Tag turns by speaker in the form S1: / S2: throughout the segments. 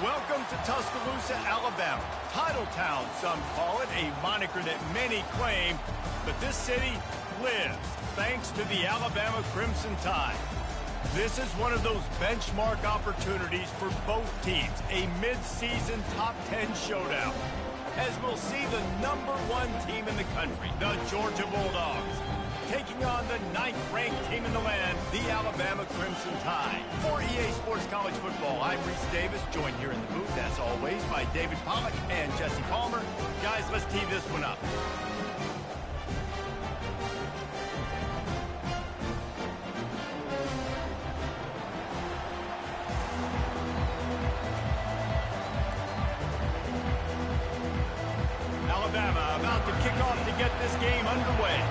S1: Welcome to Tuscaloosa, Alabama. Titletown, some call it, a moniker that many claim, but this city lives thanks to the Alabama Crimson Tide. This is one of those benchmark opportunities for both teams, a mid-season top 10 showdown, as we'll see the #1 team in the country, the Georgia Bulldogs, taking on the 9th-ranked team in the land, the Alabama Crimson Tide. For EA Sports College Football, I'm Reese Davis, joined here in the booth, as always, by David Pollack and Jesse Palmer. Guys, let's tee this one up. Alabama about to kick off to get this game underway.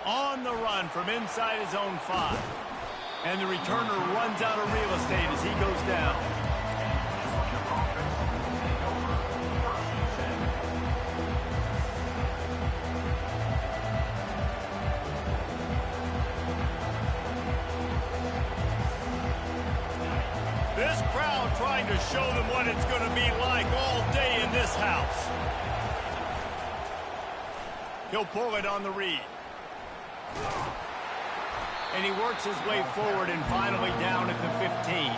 S1: On the run from inside his own 5. And the returner runs out of real estate as he goes down. This crowd trying to show them what it's going to be like all day in this house. He'll pull it on the read. And he works his way forward and finally down at the 15.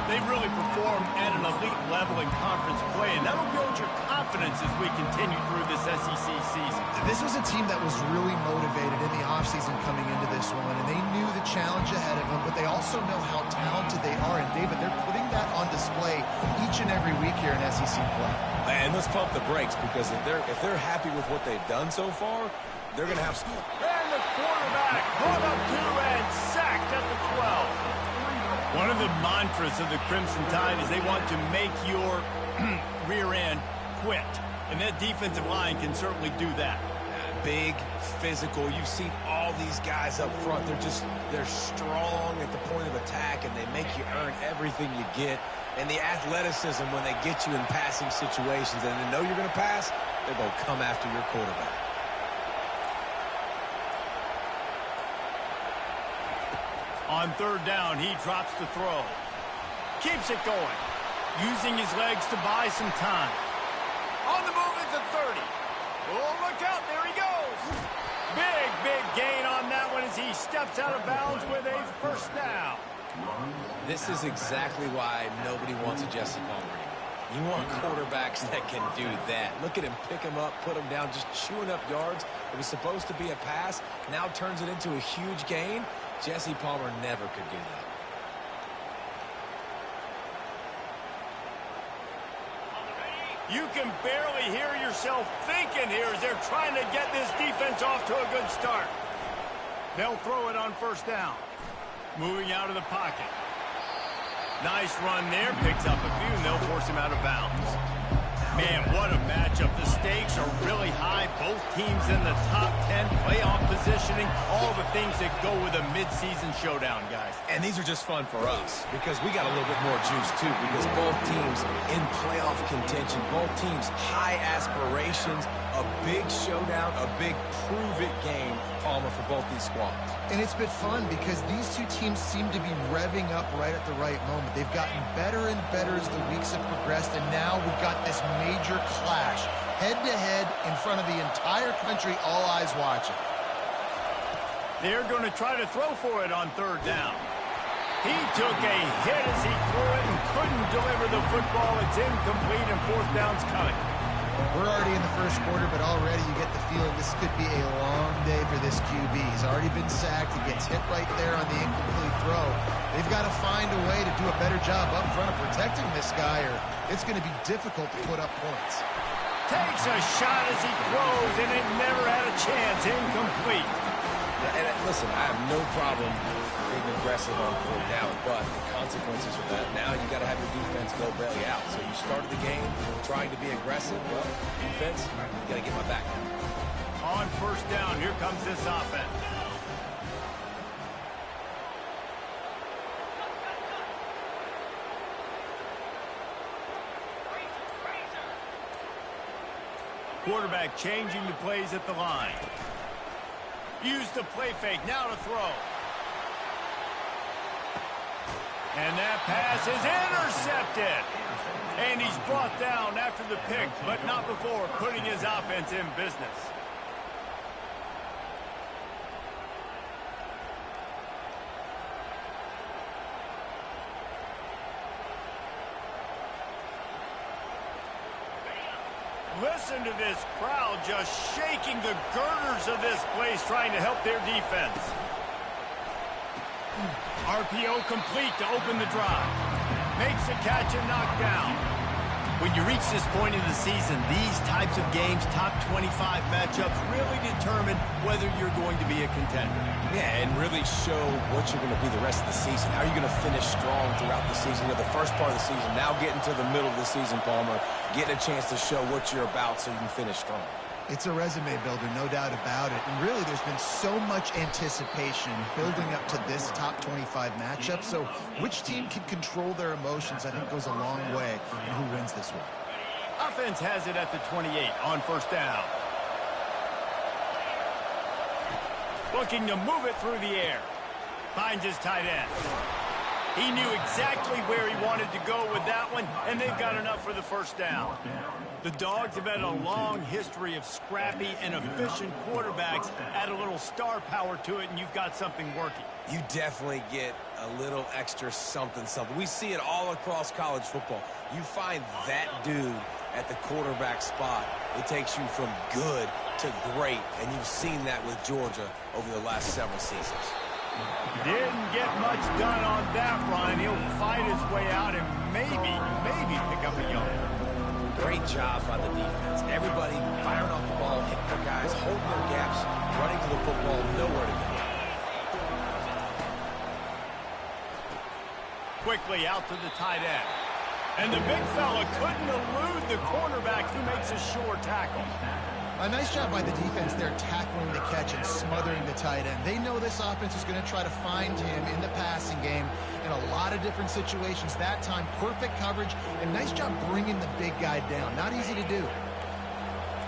S1: They've really performed at an elite level in conference play, and that'll build your confidence as we continue through this SEC season.
S2: This was a team that was really motivated in the offseason coming into this one, and they knew the challenge ahead of them, but they also know how talented they are. And, David, they're putting that on display each and every week here in SEC play.
S3: And let's pump the brakes, because if they're happy with what they've done so far, they're going to have school.
S1: And the quarterback caught up to and sacked at the 12. One of the mantras of the Crimson Tide is they want to make your rear end quit. And that defensive line can certainly do that.
S3: Big, physical. You've seen all these guys up front. They're strong at the point of attack, and they make you earn everything you get. And the athleticism when they get you in passing situations and they know you're going to pass, they're going to come after your quarterback.
S1: On 3rd down, he drops the throw. Keeps it going. Using his legs to buy some time. On the move at the 30. Oh, look out. There he goes. Big gain on that one as he steps out of bounds with a 1st down.
S3: This is exactly why nobody wants a Jesse Palmer. You want quarterbacks that can do that. Look at him pick him up, put him down, just chewing up yards. It was supposed to be a pass. Now turns it into a huge gain. Jesse Palmer never could do that.
S1: You can barely hear yourself thinking here as they're trying to get this defense off to a good start. They'll throw it on 1st down. Moving out of the pocket. Nice run there. Picks up a few, and they'll force him out of bounds. Man, what a matchup. The stakes are really high. Both teams in the top 10, playoff positioning, all the things that go with a midseason showdown, guys.
S3: And these are just fun for us because we got a little bit more juice, too, because both teams in playoff contention, both teams high aspirations, a big showdown, a big prove-it game, Palmer, for both these squads.
S2: And it's been fun because these two teams seem to be revving up right at the right moment. They've gotten better and better as the weeks have progressed, and now we've got this major clash, head-to-head in front of the entire country, all eyes watching.
S1: They're going to try to throw for it on 3rd down. He took a hit as he threw it and couldn't deliver the football. It's incomplete, and 4th down's coming.
S2: We're already in the 1st quarter, but already you get the feeling this could be a long day for this QB. He's already been sacked. He gets hit right there on the incomplete throw. They've got to find a way to do a better job up front of protecting this guy, or it's going to be difficult to put up points.
S1: Takes a shot as he throws, and it never had a chance. Incomplete.
S3: And listen, I have no problem being aggressive on 4th down, but the consequences of that, now you got to have your defense go belly out. So you started the game trying to be aggressive. Well, defense, you got to get my back now.
S1: On 1st down, here comes this offense. Quarterback changing the plays at the line. Use the play fake, now to throw. And that pass is intercepted. And he's brought down after the pick, but not before putting his offense in business. Listen to this crowd just shaking the girders of this place, trying to help their defense. RPO complete to open the drive. Makes the catch and knock down. When you reach this point in the season, these types of games, top 25 matchups, really determine whether you're going to be a contender.
S3: Yeah, and really show what you're going to be the rest of the season. How are you going to finish strong throughout the season? You know, the first part of the season, now getting to the middle of the season, Palmer, getting a chance to show what you're about so you can finish strong.
S2: It's a resume builder, no doubt about it. And really, there's been so much anticipation building up to this top 25 matchup. So which team can control their emotions, I think, goes a long way in who wins this one.
S1: Offense has it at the 28 on first down. Looking to move it through the air. Finds his tight end. He knew exactly where he wanted to go with that one, and they've got enough for the first down. The Dogs have had a long history of scrappy and efficient quarterbacks. Add a little star power to it, and you've got something working.
S3: You definitely get a little extra something. We see it all across college football. You find that dude at the quarterback spot, it takes you from good to great, and you've seen that with Georgia over the last several seasons.
S1: Didn't get much done on that run. He'll fight his way out and maybe pick up a yard.
S3: Great job by the defense. Everybody firing off the ball, hitting their guys, holding their gaps, running to the football, nowhere to go.
S1: Quickly out to the tight end. And the big fella couldn't elude the cornerback who makes a sure tackle.
S2: A nice job by the defense there, tackling the catch and smothering the tight end. They know this offense is going to try to find him in the passing game in a lot of different situations. That time, perfect coverage, and nice job bringing the big guy down. Not easy to do.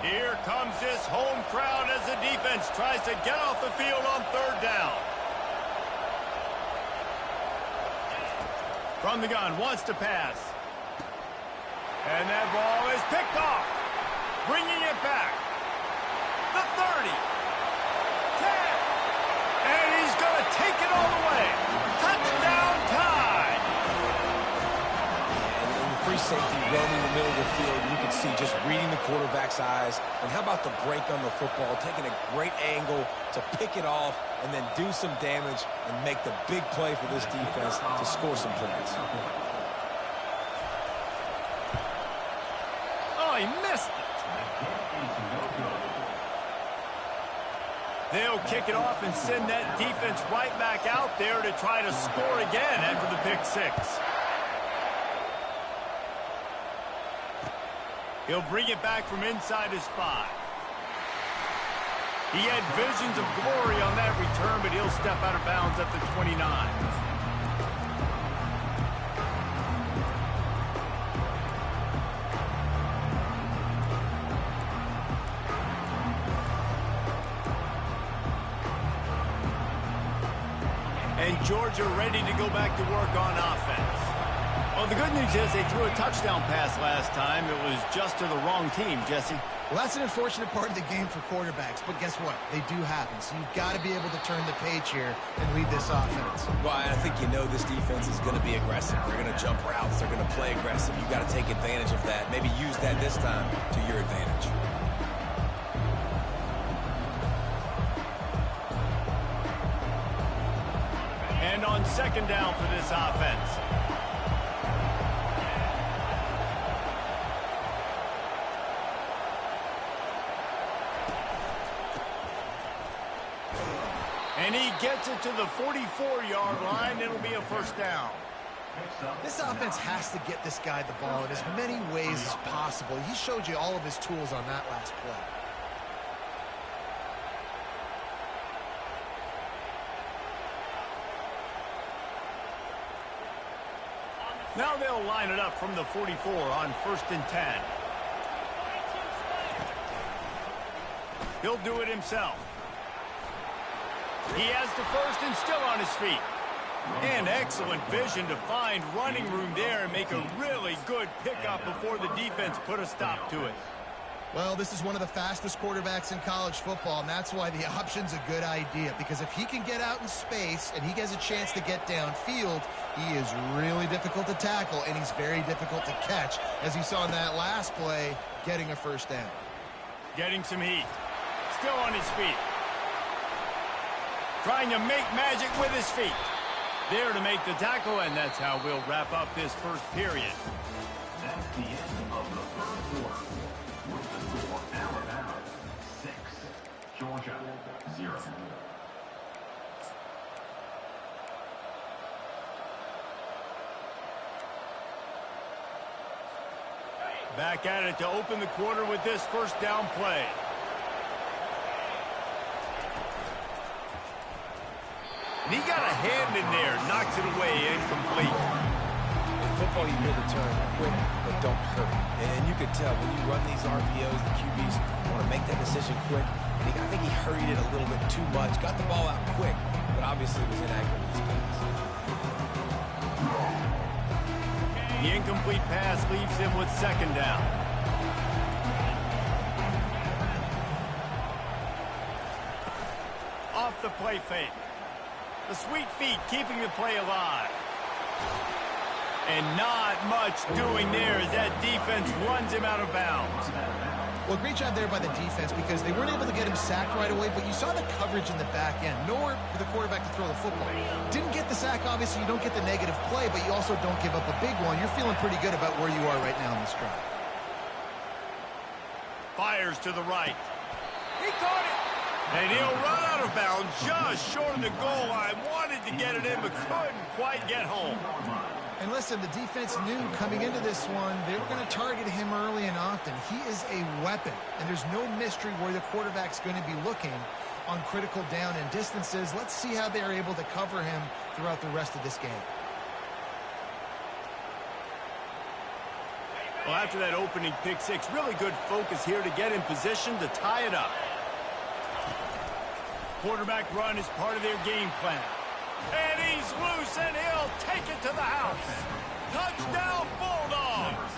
S1: Here comes this home crowd as the defense tries to get off the field on third down. From the gun, wants to pass. And that ball is picked off. Bringing it back. The 30, 10, and he's going to take it all the way. Touchdown time.
S3: And the free safety roaming the middle of the field, you can see just reading the quarterback's eyes. And how about the break on the football, taking a great angle to pick it off and then do some damage and make the big play for this defense to score some points.
S1: Oh, he missed it. They'll kick it off and send that defense right back out there to try to score again after the pick six. He'll bring it back from inside his 5. He had visions of glory on that return, but he'll step out of bounds at the 29. And Georgia ready to go back to work on offense. Well, the good news is they threw a touchdown pass last time. It was just to the wrong team, Jesse.
S2: Well, that's an unfortunate part of the game for quarterbacks, but guess what? They do happen, so you've got to be able to turn the page here and lead this offense.
S3: Well, I think you know this defense is going to be aggressive. They're going to jump routes. They're going to play aggressive. You've got to take advantage of that. Maybe use that this time to your advantage.
S1: And on second down for this offense. And he gets it to the 44-yard line. It'll be a first down.
S2: This offense has to get this guy the ball in as many ways as possible. He showed you all of his tools on that last play.
S1: Now they'll line it up from the 44 on 1st and 10. He'll do it himself. He has the first and still on his feet. And excellent vision to find running room there and make a really good pickup before the defense put a stop to it.
S2: Well, this is one of the fastest quarterbacks in college football, and that's why the option's a good idea, because if he can get out in space and he gets a chance to get downfield, he is really difficult to tackle, and he's very difficult to catch, as you saw in that last play, getting a first down.
S1: Getting some heat. Still on his feet. Trying to make magic with his feet. There to make the tackle, and that's how we'll wrap up this first period.
S4: That's the end of the first quarter. With the score, Alabama 6, Georgia 0.
S1: Back at it to open the quarter with this first down play. And he got a hand in there, knocks it away, incomplete.
S3: In football, you hear the term quick, but don't hurry. And you could tell when you run these RPOs, the QBs want to make that decision quick. And I think he hurried it a little bit too much. Got the ball out quick, but obviously was inaccurate in his pass.
S1: The incomplete pass leaves him with second down. Off the play fake. The sweet feet keeping the play alive. And not much doing there as that defense runs him out of bounds.
S2: Well, great job there by the defense, because they weren't able to get him sacked right away, but you saw the coverage in the back end. Nowhere for the quarterback to throw the football. Didn't get the sack, obviously. You don't get the negative play, but you also don't give up a big one. You're feeling pretty good about where you are right now in this drive.
S1: Fires to the right. He caught it. And he'll run out of bounds just short of the goal line. Wanted to get it in, but couldn't quite get home.
S2: And listen, the defense knew coming into this one, they were going to target him early and often. He is a weapon, and there's no mystery where the quarterback's going to be looking on critical down and distances. Let's see how they're able to cover him throughout the rest of this game.
S1: Well, after that opening pick six, really good focus here to get in position to tie it up. Quarterback run is part of their game plan. And he's loose, and he'll take it to the house. Touchdown, Bulldogs!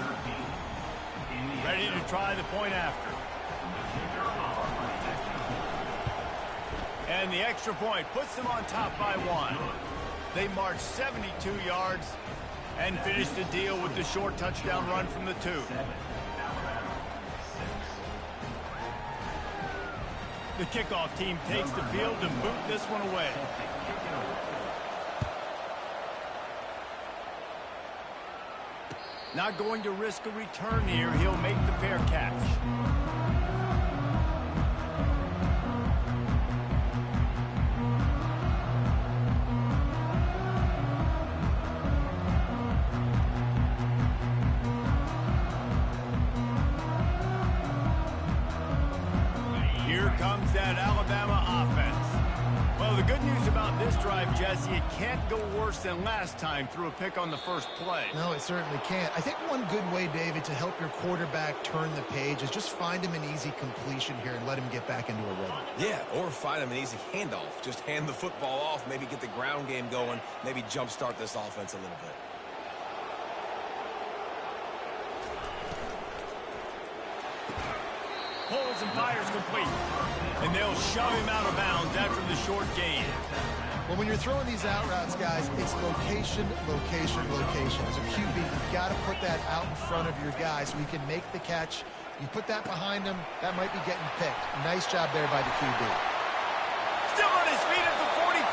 S1: Ready to try the point after. And the extra point puts them on top by 1. They march 72 yards and finish the deal with the short touchdown run from the 2. The kickoff team takes the field to boot this one away. Not going to risk a return here. He'll make the fair catch. Here comes that Alabama offense. Well, the good news about this drive, Jesse, it can't go worse than last time through a pick on the first play.
S2: No, it certainly can't. I think one good way, David, to help your quarterback turn the page is just find him an easy completion here and let him get back into a rhythm.
S3: Yeah, or find him an easy handoff. Just hand the football off, maybe get the ground game going, maybe jumpstart this offense a little bit.
S1: Pulls and fires complete. And they'll shove him out of bounds after the short gain.
S2: Well, when you're throwing these out routes, guys, it's location, location, location. As a QB, you've got to put that out in front of your guy so he can make the catch. You put that behind him, that might be getting picked. Nice job there by the QB.
S1: Still on his feet at the 45.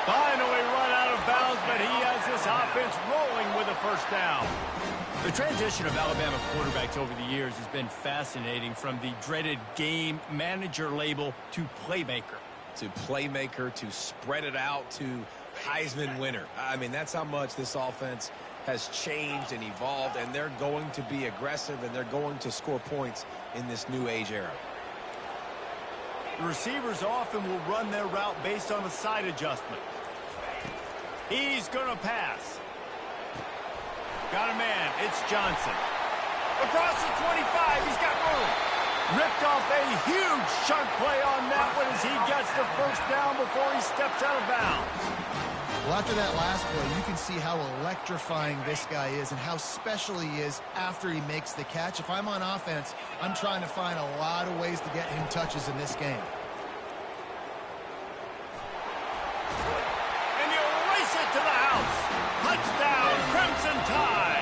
S1: Finally run out of bounds, but he has this offense rolling with a first down. The transition of Alabama quarterbacks over the years has been fascinating, from the dreaded game manager label to playmaker.
S3: To playmaker, to spread it out, to Heisman winner. I mean, that's how much this offense has changed and evolved, and they're going to be aggressive, and they're going to score points in this new age era.
S1: The receivers often will run their route based on a side adjustment. He's going to pass. Got a man. It's Johnson. Across the 25. He's got room. Ripped off a huge chunk play on that one as he gets the first down before he steps out of bounds.
S2: Well, after that last play, you can see how electrifying this guy is and how special he is after he makes the catch. If I'm on offense, I'm trying to find a lot of ways to get him touches in this game.
S1: And he'll race it to the house. Touchdown, Crimson Tide.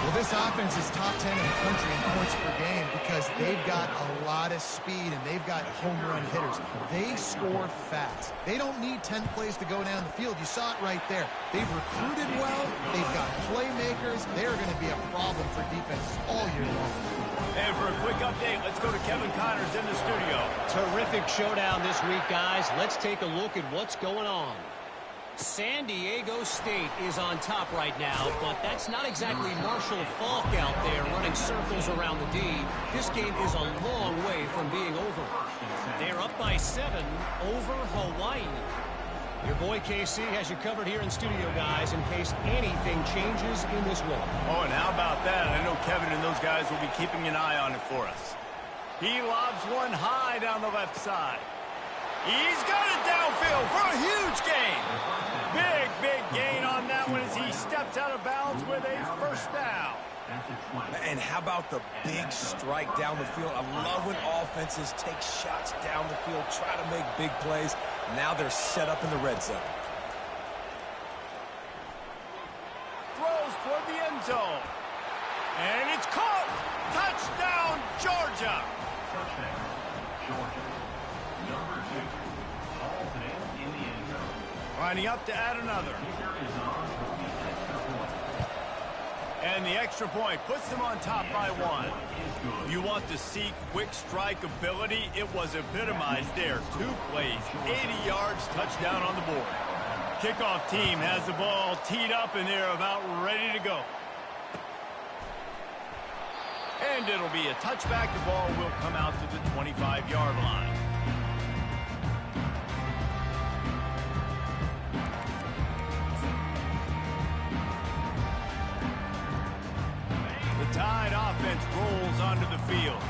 S2: Well, this offense is top 10 in the country in points per game because they've got a lot of speed and they've got home run hitters. They score fast. They don't need 10 plays to go down the field. You saw it right there. They've recruited well. They've got playmakers. They're going to be a problem for defenses all year long.
S1: And for a quick update, let's go to Kevin Connors in the studio.
S5: Terrific showdown this week, guys. Let's take a look at what's going on. San Diego State is on top right now, but that's not exactly Marshall Faulk out there running circles around the D. This game is a long way from being over. They're up by 7 over Hawaii. Your boy KC has you covered here in studio, guys, in case anything changes in this one.
S1: Oh, and how about that? I know Kevin and those guys will be keeping an eye on it for us. He lobs one high down the left side. He's got it downfield for a huge gain. Big gain on that one as he steps out of bounds with a first down.
S3: And how about the big strike down the field? I love when offenses take shots down the field, try to make big plays. Now they're set up in the red zone.
S1: Throws toward the end zone. And it's caught. Touchdown, Georgia.
S4: Touchdown, Georgia. Number 2. Hall's in the end zone.
S1: Lining up to add another.
S4: Kicker is on for the extra point.
S1: And the extra point puts them on top by 1. You want to see quick strike ability? It was epitomized there. 2 plays, 80 yards, touchdown on the board. Kickoff team has the ball teed up and they're about ready to go. And it'll be a touchback. The ball will come out to the 25-yard line. The Tide offense rolls onto the field.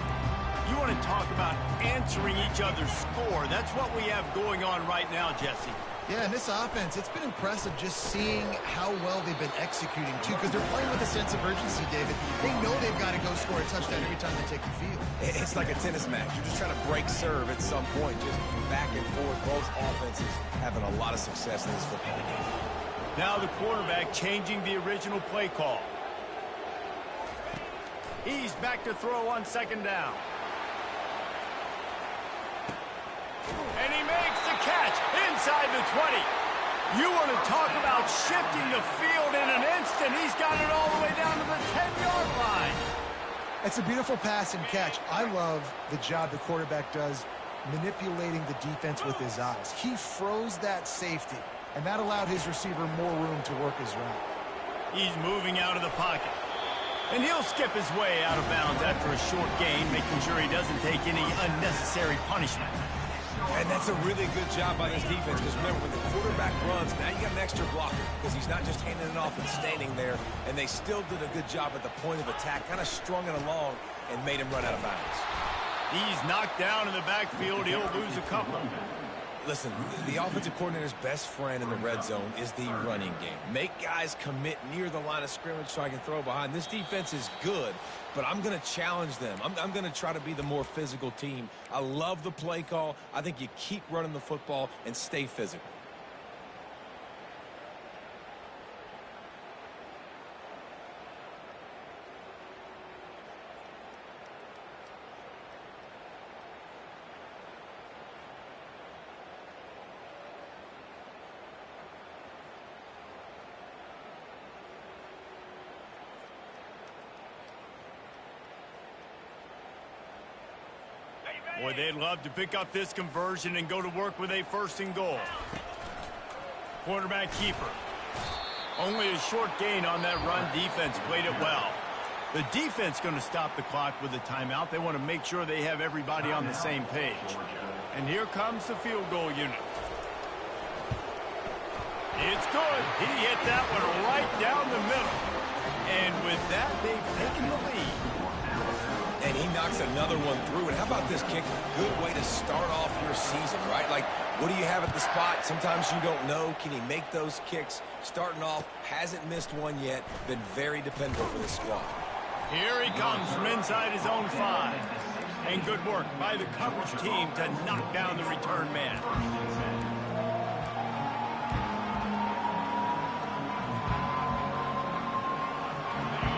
S1: You want to talk about answering each other's score. That's what we have going on right now, Jesse.
S2: Yeah, and this offense, it's been impressive just seeing how well they've been executing, too, because they're playing with a sense of urgency, David. They know they've got to go score a touchdown every time they take the field.
S3: It's like a tennis match. You're just trying to break serve at some point, just back and forth. Both offenses having a lot of success in this football game.
S1: Now the quarterback changing the original play call. He's back to throw on second down. And he makes the catch inside the 20. You want to talk about shifting the field in an instant. He's got it all the way down to the 10-yard line.
S2: It's a beautiful pass and catch. I love the job the quarterback does manipulating the defense with his eyes. He froze that safety, and that allowed his receiver more room to work his route.
S1: He's moving out of the pocket. And he'll skip his way out of bounds after a short gain, making sure he doesn't take any unnecessary punishment.
S3: And that's a really good job by this defense, because remember, when the quarterback runs, now you got an extra blocker, because he's not just handing it off and standing there, and they still did a good job at the point of attack, kind of strung it along and made him run out of bounds.
S1: He's knocked down in the backfield. He'll lose a couple.
S3: Listen, the offensive coordinator's best friend in the red zone is the running game. Make guys commit near the line of scrimmage so I can throw behind. This defense is good, but I'm going to challenge them. I'm going to try to be the more physical team. I love the play call. I think you keep running the football and stay physical.
S1: Boy, they'd love to pick up this conversion and go to work with a first and goal. Quarterback keeper. Only a short gain on that run. Defense played it well. The defense going to stop the clock with a timeout. They want to make sure they have everybody on the same page. And here comes the field goal unit. It's good. He hit that one right down the middle. And with that, they've taken the lead.
S3: And he knocks another one through. And how about this kick? Good way to start off your season, right? Like, what do you have at the spot? Sometimes you don't know. Can he make those kicks? Starting off, hasn't missed one yet. Been very dependable for this squad.
S1: Here he comes from inside his own 5. And good work by the coverage team to knock down the return man.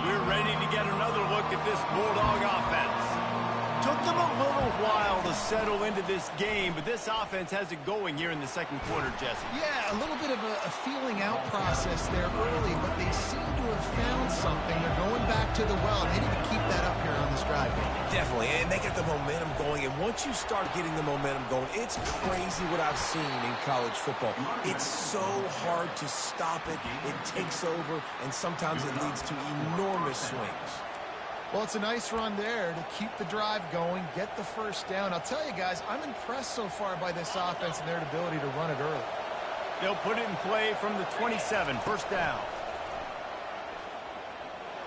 S1: We're ready to get another look at this Bulldog offense. Took them a little while to settle into this game, but this offense has it going here in the second quarter, Jesse.
S2: Yeah, a little bit of a feeling out process there early, but they seem to have found something. They're going back to the well, and they need to keep that up here on this drive.
S3: Definitely, and they get the momentum going, and once you start getting the momentum going, it's crazy what I've seen in college football. It's so hard to stop it. It takes over, and sometimes it leads to enormous swings.
S2: Well, it's a nice run there to keep the drive going, get the first down. I'll tell you guys, I'm impressed so far by this offense and their ability to run it early.
S1: They'll put it in play from the 27, first down.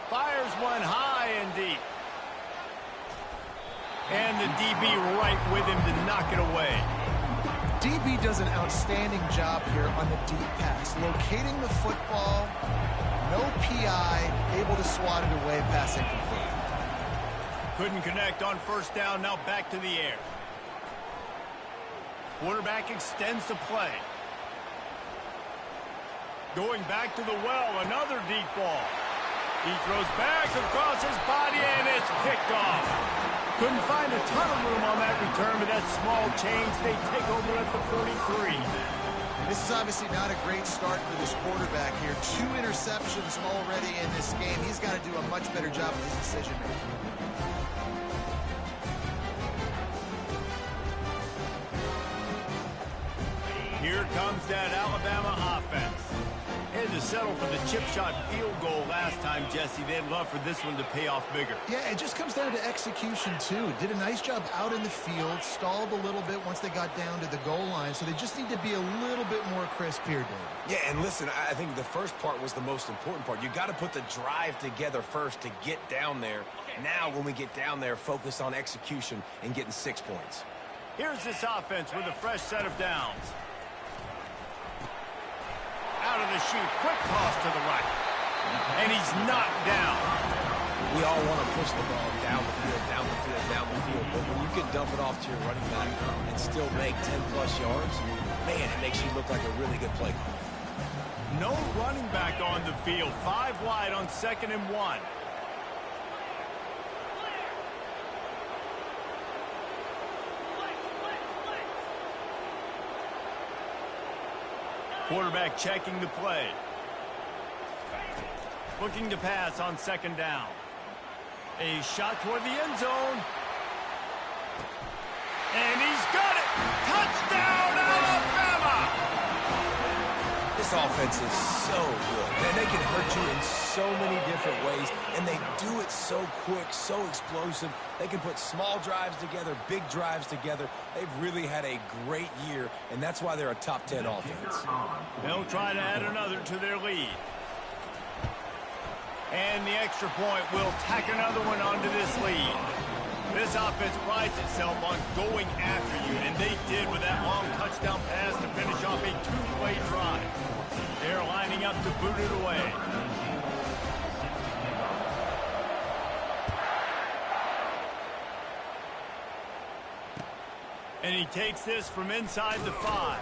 S1: Fires one high and deep. And the DB right with him to knock it away.
S2: DB does an outstanding job here on the deep pass, locating the football, no PI, able to swat it away, pass incomplete.
S1: Couldn't connect on first down, now back to the air. Quarterback extends the play. Going back to the well, another deep ball. He throws back across his body, and it's picked off. Couldn't find a ton of room on that return, but that small change, they take over at the 43.
S2: This is obviously not a great start for this quarterback here. 2 interceptions already in this game. He's got to do a much better job of his decision-making.
S1: Here comes that Alabama offense. Had to settle for the chip shot field goal last time, Jesse. They'd love for this one to pay off bigger.
S2: Yeah, it just comes down to execution, too. Did a nice job out in the field, stalled a little bit once they got down to the goal line, so they just need to be a little bit more crisp here, Dave.
S3: Yeah, and listen, I think the first part was the most important part. You got to put the drive together first to get down there. Now, when we get down there, focus on execution and getting 6 points.
S1: Here's this offense with a fresh set of downs. Out of the chute, quick toss to the right. And he's knocked down.
S3: We all want to push the ball down the field, down the field, down the field. But when you can dump it off to your running back and still make 10-plus yards, man, it makes you look like a really good play caller.
S1: No running back on the field. 5 wide on 2nd and 1. Quarterback checking the play. Looking to pass on 2nd down. A shot toward the end zone. And he's got it! Touchdown, Alabama!
S3: This offense is so good. Man, they can hurt you in so many different ways, and they do it so quick, so explosive. They can put small drives together, big drives together. They've really had a great year, and that's why they're a top 10 offense.
S1: They'll try to add another to their lead. And the extra point will tack another one onto this lead. This offense prides itself on going after you, and they did with that long touchdown pass to finish off a 2-play drive. They're lining up to boot it away. And he takes this from inside the 5.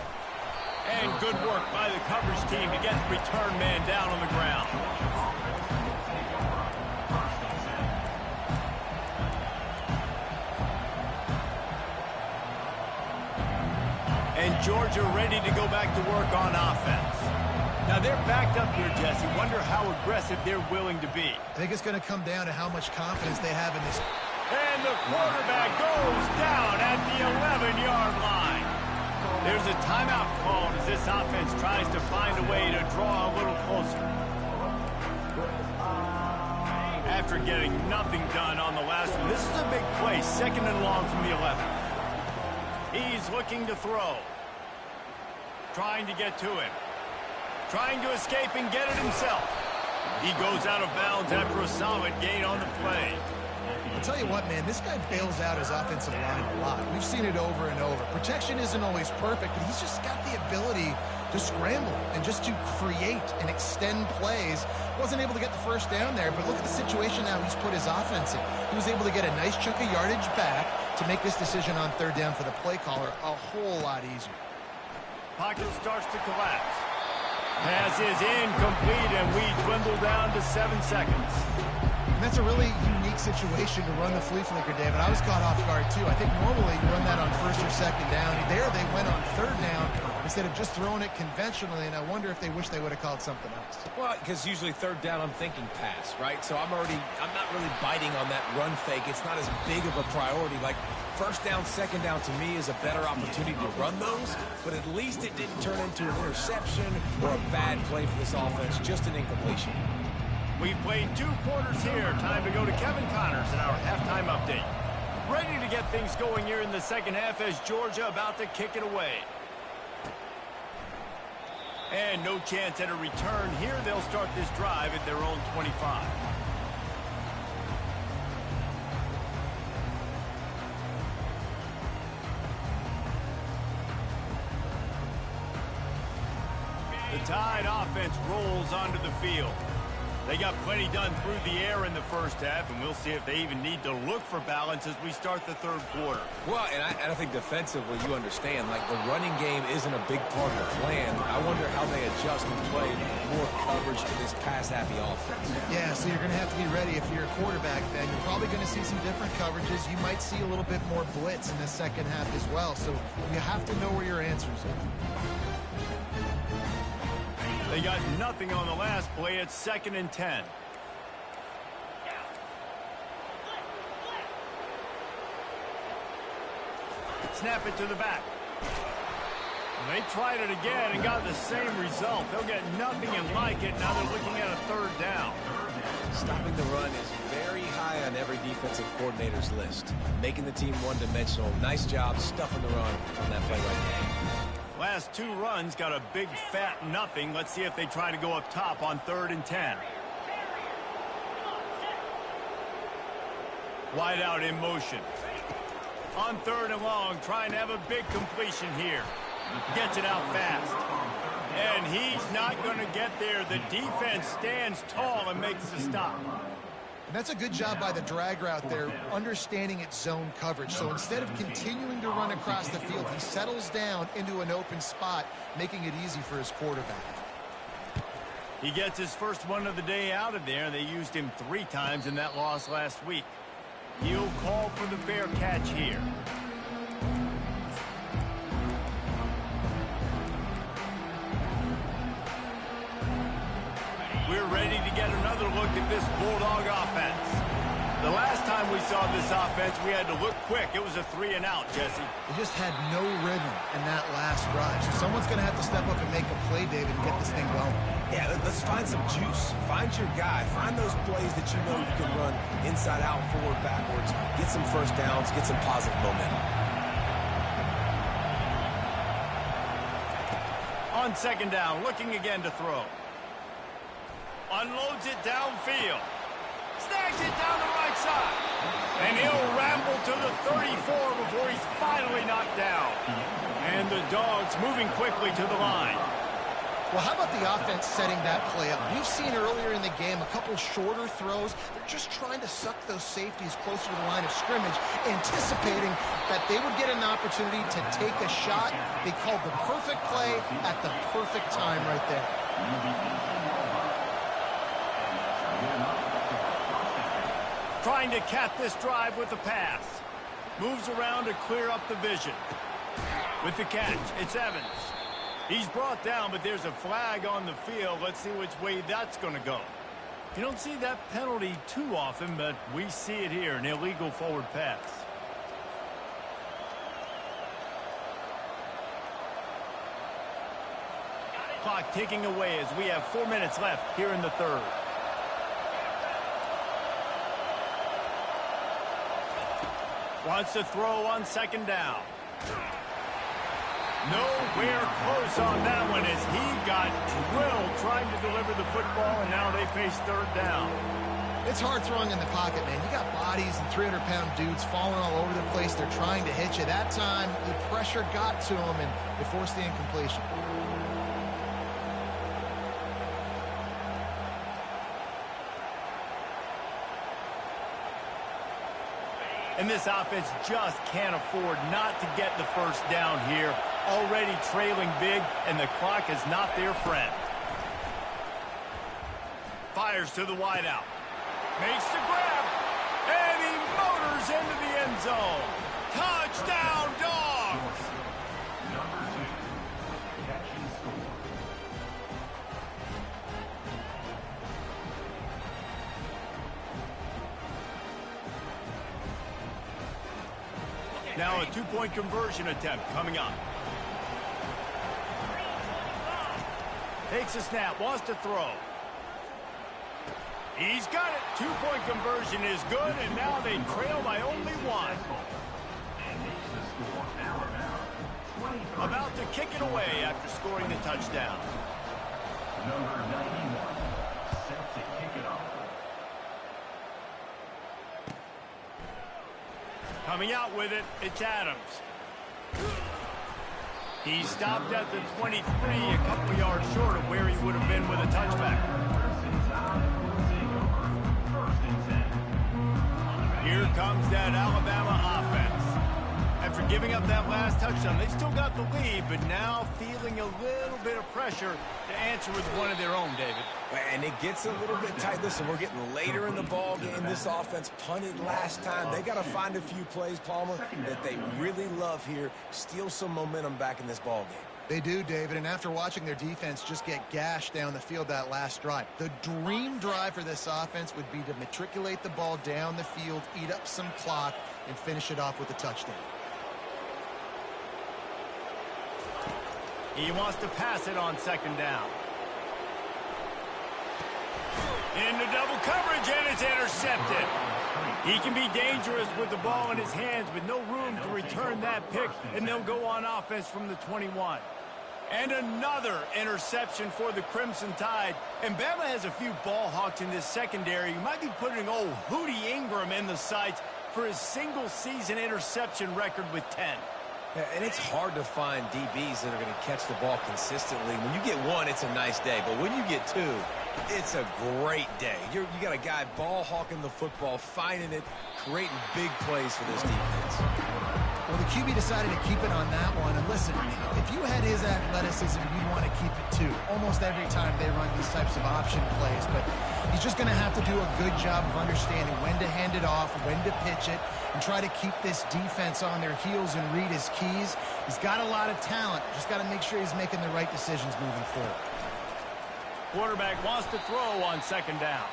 S1: And good work by the coverage team to get the return man down on the ground. And Georgia ready to go back to work on offense. Now they're backed up here, Jesse. Wonder how aggressive they're willing to be.
S2: I think it's going to come down to how much confidence they have in this.
S1: And the quarterback goes down at the 11-yard line. There's a timeout called as this offense tries to find a way to draw a little closer. After getting nothing done on the last one, this is a big play, 2nd and long from the 11. He's looking to throw. Trying to get to him. Trying to escape and get it himself. He goes out of bounds after a solid gain on the play.
S3: I'll
S2: tell you what, man, this guy bails out his offensive line a lot. We've seen it over and over. Protection isn't always perfect, but he's just got the ability to scramble and just to create and extend plays. Wasn't able to get the first down there, but look at the situation now he's put his offense in. He was able to get a nice chunk of yardage back to make this decision on third down for the play caller a whole lot easier.
S1: Pocket starts to collapse. Pass is incomplete, and we dwindle down to 7 seconds.
S2: And that's a really unique situation to run the flea flicker, David. I was caught off guard, too. I think normally you run that on first or second down. There they went on third down instead of just throwing it conventionally, and I wonder if they wish they would have called something else.
S3: Well, because usually third down, I'm thinking pass, right? So I'm not really biting on that run fake. It's not as big of a priority. Like, first down, second down, to me, is a better opportunity to run those, but at least it didn't turn into an interception or a bad play for this offense, just an incompletion.
S1: We've played 2 quarters here. Time to go to Kevin Connors in our halftime update. Ready to get things going here in the second half as Georgia about to kick it away. And no chance at a return here. They'll start this drive at their own 25. The Tide offense rolls onto the field. They got plenty done through the air in the first half, and we'll see if they even need to look for balance as we start the third quarter.
S3: Well, and I think defensively, you understand, like, the running game isn't a big part of the plan. I wonder how they adjust and play more coverage to this pass-happy offense.
S2: Yeah, so you're going to have to be ready if you're a quarterback, then. You're probably going to see some different coverages. You might see a little bit more blitz in the second half as well, so you have to know where your answers are.
S1: They got nothing on the last play. It's 2nd and 10. Snap it to the back. They tried it again and got the same result. They'll get nothing and like it. Now they're looking at a third down.
S3: Stopping the run is very high on every defensive coordinator's list. Making the team one-dimensional. Nice job stuffing the run on that play right there.
S1: Last 2 runs got a big fat nothing. Let's see if they try to go up top on 3rd and 10. Wide out in motion. On 3rd and long, trying to have a big completion here. Gets it out fast. And he's not going to get there. The defense stands tall and makes the stop.
S2: And that's a good job by the drag route there, understanding its zone coverage. So instead of continuing to run across the field, he settles down into an open spot, making it easy for his quarterback.
S1: He gets his first one of the day out of there. They used him 3 times in that loss last week. He'll call for the fair catch here. We're ready to get another look at this Bulldog offense. The last time we saw this offense, we had to look quick. It was a 3 and out, Jesse.
S2: They just had no rhythm in that last drive. So someone's going to have to step up and make a play, David, and get this thing going.
S3: Yeah, let's find some juice. Find your guy. Find those plays that you know you can run inside out, forward, backwards. Get some first downs. Get some positive momentum.
S1: On 2nd down, looking again to throw. Unloads it downfield. Snags it down the right side. And he'll ramble to the 34 before he's finally knocked down. And the Dogs moving quickly to the line.
S2: Well, how about the offense setting that play up? We've seen earlier in the game a couple shorter throws. They're just trying to suck those safeties closer to the line of scrimmage, anticipating that they would get an opportunity to take a shot. They called the perfect play at the perfect time right there.
S1: Trying to cap this drive with a pass. Moves around to clear up the vision. With the catch, it's Evans. He's brought down, but there's a flag on the field. Let's see which way that's going to go. You don't see that penalty too often, but we see it here, an illegal forward pass. Clock ticking away as we have 4 minutes left here in the third. Wants to throw on 2nd down. Nowhere close on that one as he got drilled trying to deliver the football, and now they face 3rd down.
S2: It's hard throwing in the pocket, man. You got bodies and 300-pound dudes falling all over the place. They're trying to hit you. That time, the pressure got to them, and it forced the incompletion.
S1: And this offense just can't afford not to get the first down here. Already trailing big, and the clock is not their friend. Fires to the wideout. Makes the grab. And he motors into the end zone. Touchdown, Dogs!
S4: Number 2. Catch and score.
S1: Now a two-point conversion attempt coming up. Takes a snap, wants to throw. He's got it. Two-point conversion is good, and now they trail by only one.
S4: And makes the score Alabama 23.
S1: About to kick it away after scoring the touchdown.
S4: Number 91. Set to kick it off.
S1: Coming out with it, it's Adams. He stopped at the 23, a couple yards short of where he would have been with a touchback. Here comes that Alabama offense. After giving up that last touchdown, they still got the lead, but now feeling a little bit of pressure to answer with one of their own, David.
S3: And it gets a little bit tight. Listen, we're getting later in the ball game. This offense punted last time. They got to find a few plays, Palmer, that they really love here. Steal some momentum back in this ball game.
S2: They do, David, and after watching their defense just get gashed down the field that last drive, the dream drive for this offense would be to matriculate the ball down the field, eat up some clock, and finish it off with a touchdown.
S1: He wants to pass it on second down. Into double coverage, and it's intercepted. He can be dangerous with the ball in his hands, but no room to return that pick, and they'll go on offense from the 21. And another interception for the Crimson Tide. And Bama has a few ball hawks in this secondary. You might be putting old Hootie Ingram in the sights for his single-season interception record with 10.
S3: And it's hard to find DBs that are going to catch the ball consistently. When you get one, it's a nice day. But when you get two, it's a great day. You got a guy ball hawking the football, finding it, creating big plays for this defense.
S2: Well, the QB decided to keep it on that one. And listen, if you had his athleticism, you'd want to keep it too. Almost every time they run these types of option plays. But he's just going to have to do a good job of understanding when to hand it off, when to pitch it, and try to keep this defense on their heels and read his keys. He's got a lot of talent. Just got to make sure he's making the right decisions moving forward.
S1: Quarterback wants to throw on second down.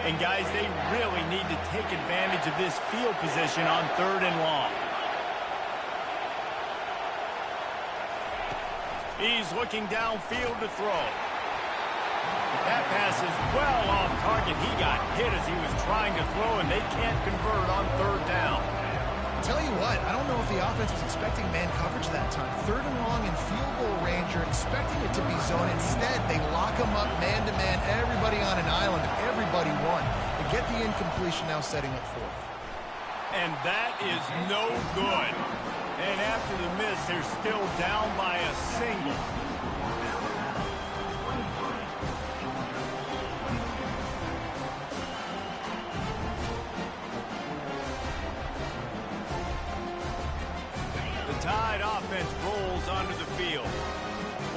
S1: And guys, they really need to take advantage of this field position on third and long. He's looking downfield to throw. That pass is well off target. He got hit as he was trying to throw, and they can't convert on third down.
S2: Tell you what, I don't know if the offense was expecting man coverage that time. Third and long in field goal range, you're expecting it to be zone. Instead, they lock him up man-to-man, everybody on an island, and everybody won. They get the incompletion, now setting up fourth.
S1: And that is no good. And after the miss, they're still down by a single. Tide offense rolls onto the field.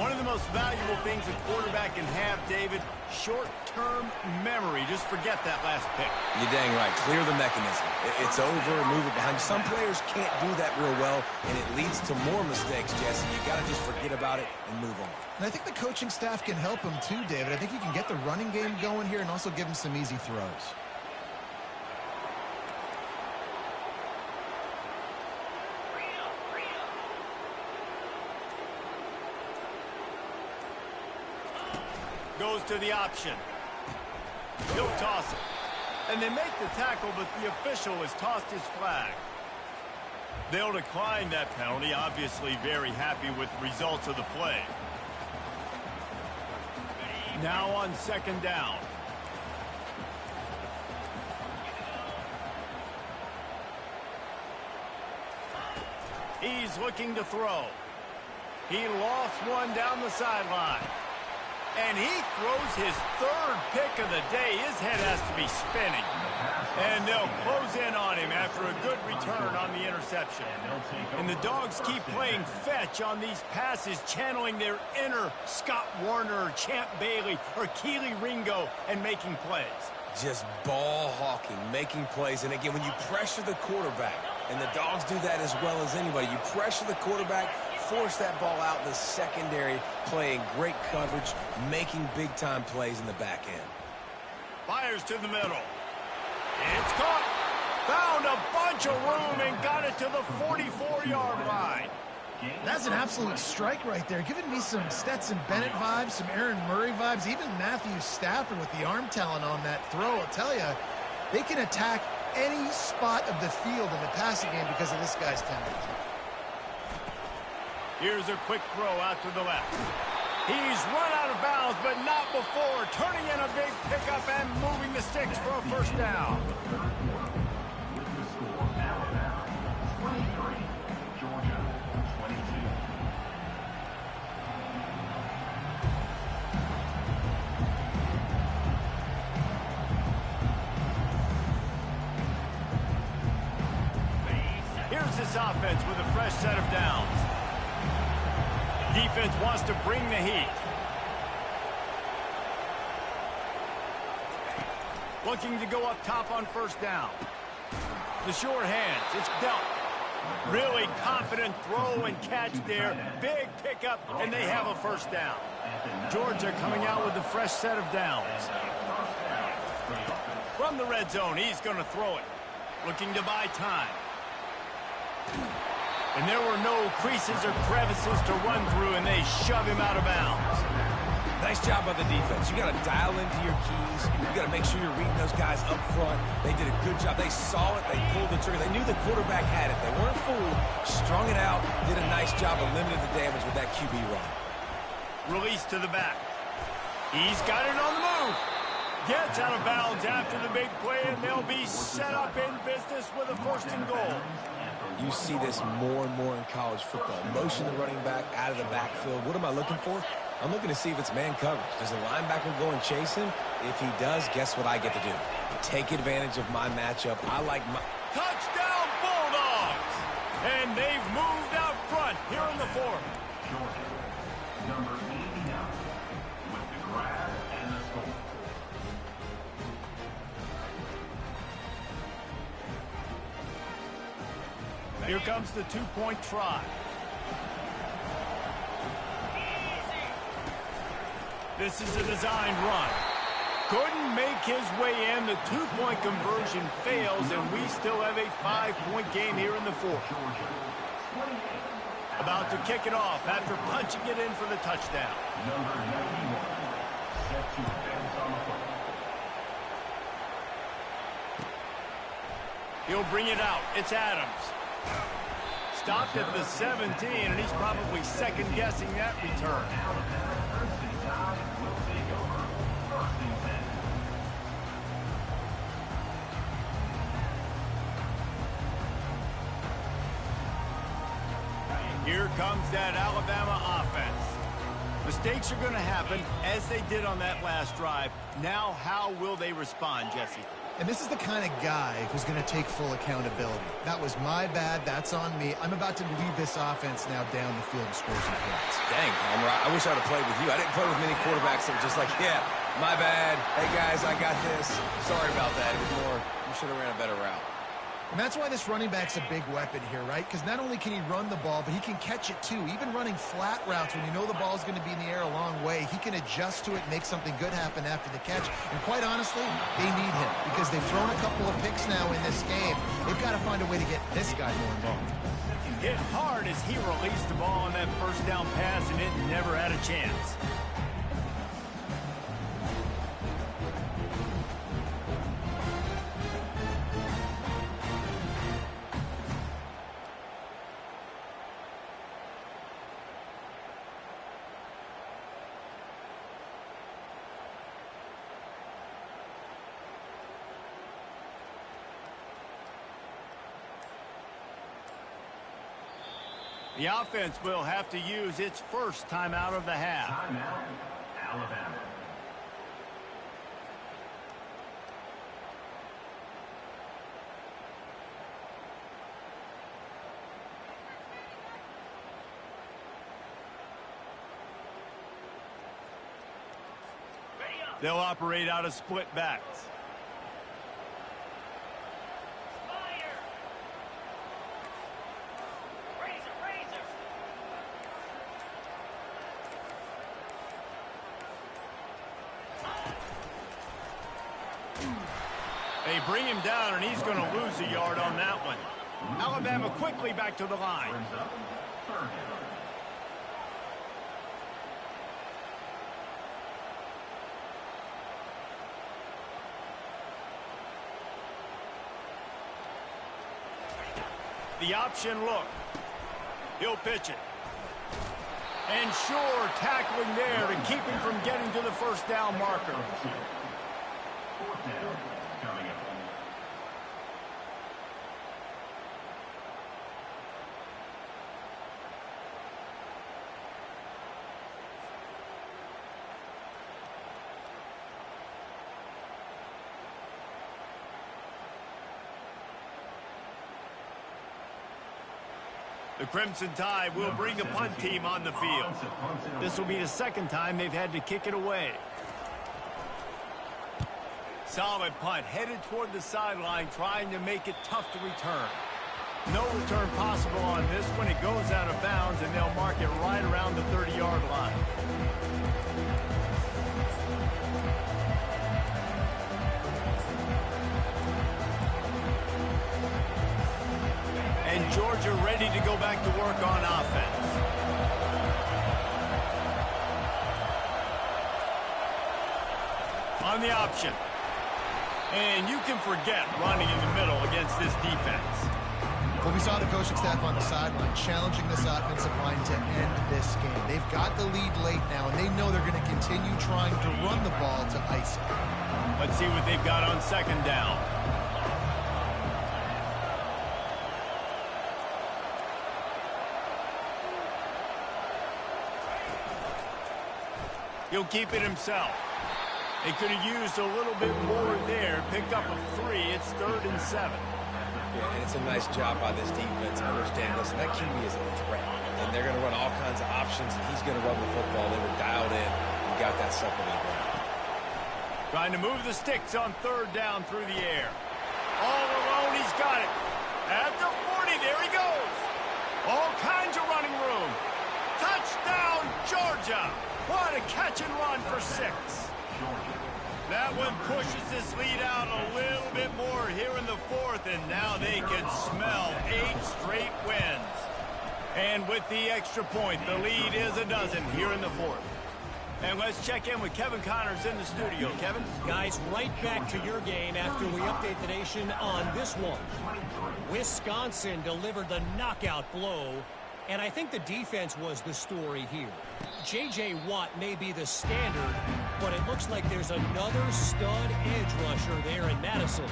S1: One of the most valuable things a quarterback can have, David, short-term memory. Just forget that last pick.
S3: You're dang right. Clear the mechanism. It's over, move it behind you. Some players can't do that real well, and it leads to more mistakes, Jesse. You got to just forget about it and move on.
S2: And I think the coaching staff can help him too, David. I think you can get the running game going here and also give him some easy throws.
S1: Goes to the option. He'll toss it. And they make the tackle, but the official has tossed his flag. They'll decline that penalty, obviously very happy with the results of the play. Now on second down. He's looking to throw. He lost one down the sideline. And he throws his third pick of the day. His head has to be spinning. And they'll close in on him after a good return on the interception. And the Dogs keep playing fetch on these passes, channeling their inner Scott Warner, or Champ Bailey, or Keely Ringo, and making plays.
S3: Just ball hawking, making plays. And again, when you pressure the quarterback, and the Dogs do that as well as anybody, you pressure the quarterback, force that ball out in the secondary, playing great coverage, making big-time plays in the back end.
S1: Fires to the middle. It's caught. Found a bunch of room and got it to the 44-yard line.
S2: That's an absolute strike right there, giving me some Stetson Bennett vibes, some Aaron Murray vibes, even Matthew Stafford with the arm talent on that throw. I'll tell you, they can attack any spot of the field in the passing game because of this guy's talent.
S1: Here's a quick throw out to the left. He's run out of bounds, but not before. Turning in a big pickup and moving the sticks for a first down.
S4: With the score, Alabama 23, Georgia 22.
S1: Here's this offense with a fresh set of downs. Defense wants to bring the heat. Looking to go up top on first down. The short hands, it's dealt. Really confident throw and catch there. Big pickup, and they have a first down. Georgia coming out with a fresh set of downs. From the red zone, he's going to throw it. Looking to buy time. And there were no creases or crevices to run through, and they shove him out of bounds.
S3: Nice job by the defense. You got to dial into your keys. You got to make sure you're reading those guys up front. They did a good job. They saw it. They pulled the trigger. They knew the quarterback had it. They weren't fooled. Strung it out. Did a nice job of limiting the damage with that QB run.
S1: Release to the back. He's got it on the move. Gets out of bounds after the big play, and they'll be set up in business with a first and goal.
S3: You see this more and more in college football. Motion the running back out of the backfield. What am I looking for? I'm looking to see if it's man coverage. Does the linebacker go and chase him? If he does, guess what I get to do? Take advantage of my matchup. I like my...
S1: Touchdown Bulldogs! And they've moved out front here in the fourth.
S4: Georgia, number 89, with the grab and the score.
S1: Here comes the two-point try. This is a designed run. Couldn't make his way in. The two-point conversion fails, and we still have a 5-point game here in the fourth. About to kick it off after punching it in for the touchdown.
S4: Number 91, set to advance on the play.
S1: He'll bring it out. It's Adams. Stopped at the 17, and he's probably second-guessing that return. Here comes that Alabama offense. Mistakes are going to happen, as they did on that last drive. Now, how will they respond, Jesse?
S2: And this is the kind of guy who's going to take full accountability. That was my bad. That's on me. I'm about to lead this offense now down the field and score some points.
S3: Dang, Palmer, I wish I would have played with you. I didn't play with many quarterbacks that were just like, yeah, my bad. Hey, guys, I got this. Sorry about that. It was more, you should have ran a better route.
S2: And that's why this running back's a big weapon here, right? Because not only can he run the ball, but he can catch it too. Even running flat routes when you know the ball's going to be in the air a long way, he can adjust to it and make something good happen after the catch. And quite honestly, they need him because they've thrown a couple of picks now in this game. They've got to find a way to get this guy more involved.
S1: Hit hard as he released the ball on that first down pass, and it never had a chance. The offense will have to use its first timeout of the half.
S4: Timeout, Alabama.
S1: They'll operate out of split backs. They bring him down, and he's going to lose a yard on that one. Alabama quickly back to the line. The option look. He'll pitch it. And sure, tackling there to keep him from getting to the first down marker.
S4: Fourth down coming up.
S1: The Crimson Tide will bring the punt team on the field. This will be the second time they've had to kick it away. Solid punt, headed toward the sideline, trying to make it tough to return. No return possible on this one. It goes out of bounds, and they'll mark it right around the 30-yard line. And Georgia ready to go back to work on offense. On the option. And you can forget running in the middle against this defense.
S2: Well, we saw the coaching staff on the sideline challenging this offensive line to end this game. They've got the lead late now, and they know they're going to continue trying to run the ball to ice it.
S1: Let's see what they've got on second down. He'll keep it himself. They could have used a little bit more there. Picked up a 3. It's 3rd and 7.
S3: Yeah, and it's a nice job by this defense. Understand, listen, that QB is a threat. And they're going to run all kinds of options, and he's going to run the football. They were dialed in and got that second and ground.
S1: Trying to move the sticks on 3rd down through the air. All alone, he's got it. At the 40, there he goes. All kinds of running room. Touchdown, Georgia. What a catch and run for 6. That one pushes this lead out a little bit more here in the 4th, and now they can smell 8 straight wins. And with the extra point, the lead is a dozen here in the 4th. And let's check in with Kevin Connors in the studio. Kevin?
S5: Guys, right back to your game after we update the nation on this one. Wisconsin delivered the knockout blow, and I think the defense was the story here. J.J. Watt may be the standard, but it looks like there's another stud edge rusher there in Madison.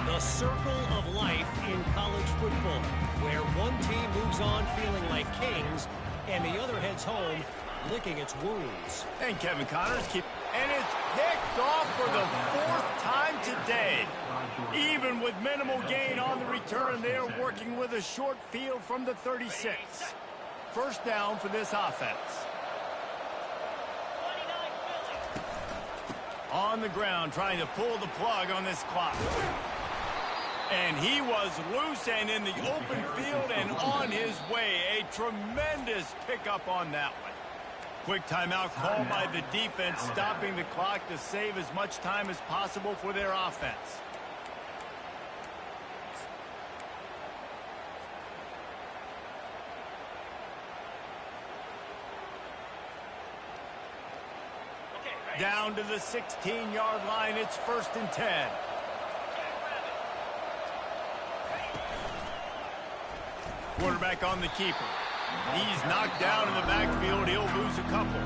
S5: The circle of life in college football, where one team moves on feeling like kings, and the other heads home licking its wounds.
S1: And Kevin Connors and it's picked off for the 4th time today. Even with minimal gain on the return, they're working with a short field from the 36. First down for this offense. On the ground, trying to pull the plug on this clock. And he was loose and in the open field and on his way. A tremendous pickup on that one. Quick timeout called by the defense, stopping the clock to save as much time as possible for their offense. Down to the 16-yard line. It's 1st and 10. Quarterback on the keeper. He's knocked down in the backfield. He'll lose a couple.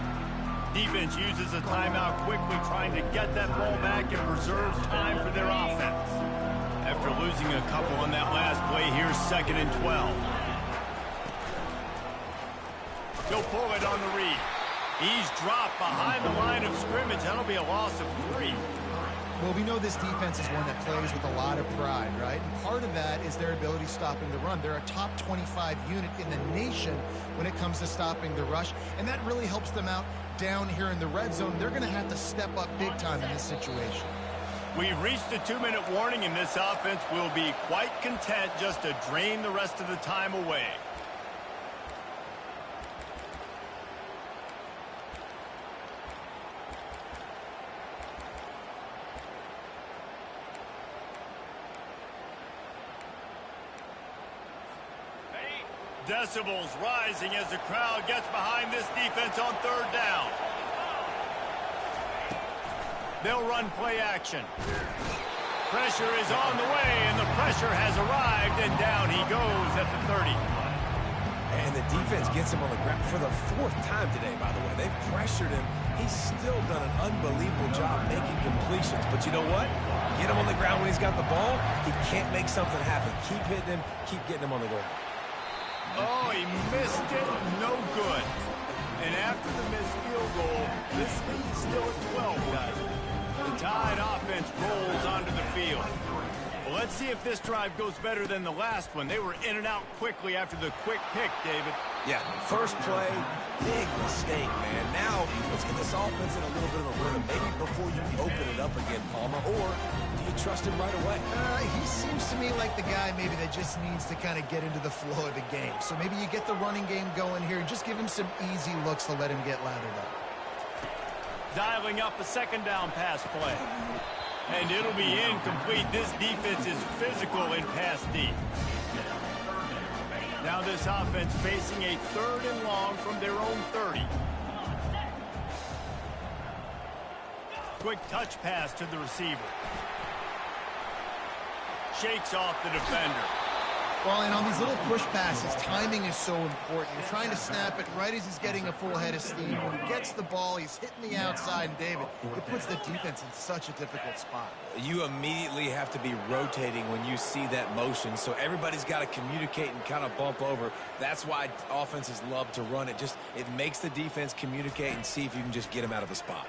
S1: Defense uses a timeout quickly, trying to get that ball back and preserves time for their offense. After losing a couple on that last play, here's 2nd and 12. He'll pull it on the read. He's dropped behind the line of scrimmage. That'll be a loss of 3.
S2: Well, we know this defense is one that plays with a lot of pride, right? And part of that is their ability stopping the run. They're a top 25 unit in the nation when it comes to stopping the rush, and that really helps them out down here in the red zone. They're going to have to step up big time in this situation.
S1: We've reached the 2-minute warning, and this offense will be quite content just to drain the rest of the time away. Decibels rising as the crowd gets behind this defense on 3rd down. They'll run play action. Pressure is on the way, and the pressure has arrived, and down he goes at the 30.
S3: And the defense gets him on the ground for the 4th time today, by the way. They've pressured him. He's still done an unbelievable job making completions. But you know what? Get him on the ground when he's got the ball. He can't make something happen. Keep hitting him. Keep getting him on the ground.
S1: Oh, he missed it. No good. And after the missed field goal, this lead's still at 12, guys. The Tide offense rolls onto the field. Well, let's see if this drive goes better than the last one. They were in and out quickly after the quick pick, David.
S3: Yeah, first play, big mistake, man. Now, let's get this offense in a little bit of a rhythm. Maybe before you open it up again, Palmer, or do you trust him right away?
S2: He seems to me like the guy maybe that just needs to kind of get into the flow of the game. So maybe you get the running game going here and just give him some easy looks to let him get lathered up.
S1: Dialing up a 2nd down pass play. And it'll be incomplete. This defense is physical in pass deep. Now this offense facing a 3rd and long from their own 30. Quick touch pass to the receiver. Shakes off the defender.
S2: Well, and on these little push passes, timing is so important. You're trying to snap it right as he's getting a full head of steam. When he gets the ball, he's hitting the outside, and David, it puts the defense in such a difficult spot.
S3: You immediately have to be rotating when you see that motion, so everybody's got to communicate and kind of bump over. That's why offenses love to run it. It makes the defense communicate and see if you can just get them out of the spot.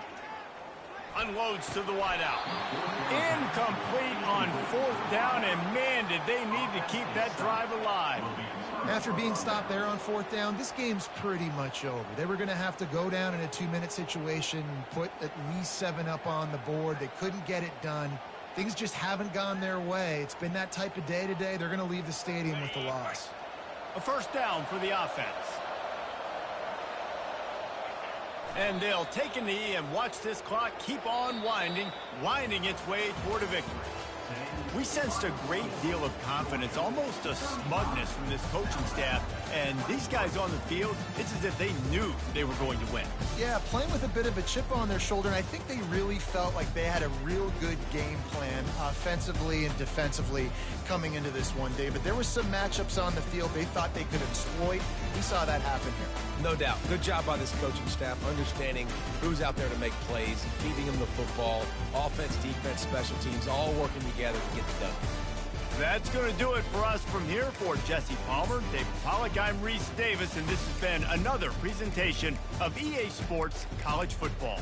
S1: Unloads to the wideout. Incomplete on 4th down, and man, did they need to keep that drive alive.
S2: After being stopped there on 4th down, this game's pretty much over. They were going to have to go down in a 2-minute situation and put at least 7 up on the board. They couldn't get it done. Things just haven't gone their way. It's been that type of day today. They're going to leave the stadium with the loss.
S1: A 1st down for the offense. And they'll take a knee and watch this clock keep on winding its way toward a victory. We sensed a great deal of confidence, almost a smugness from this coaching staff. And these guys on the field, it's as if they knew they were going to win.
S2: Yeah, playing with a bit of a chip on their shoulder, and I think they really felt like they had a real good game plan offensively and defensively coming into this one, David. There were some matchups on the field they thought they could exploit. We saw that happen here.
S3: No doubt. Good job by this coaching staff, understanding who's out there to make plays, feeding them the football, offense, defense, special teams, all working together to get it done.
S1: That's going to do it for us from here. For Jesse Palmer, David Pollack, I'm Reese Davis, and this has been another presentation of EA Sports College Football.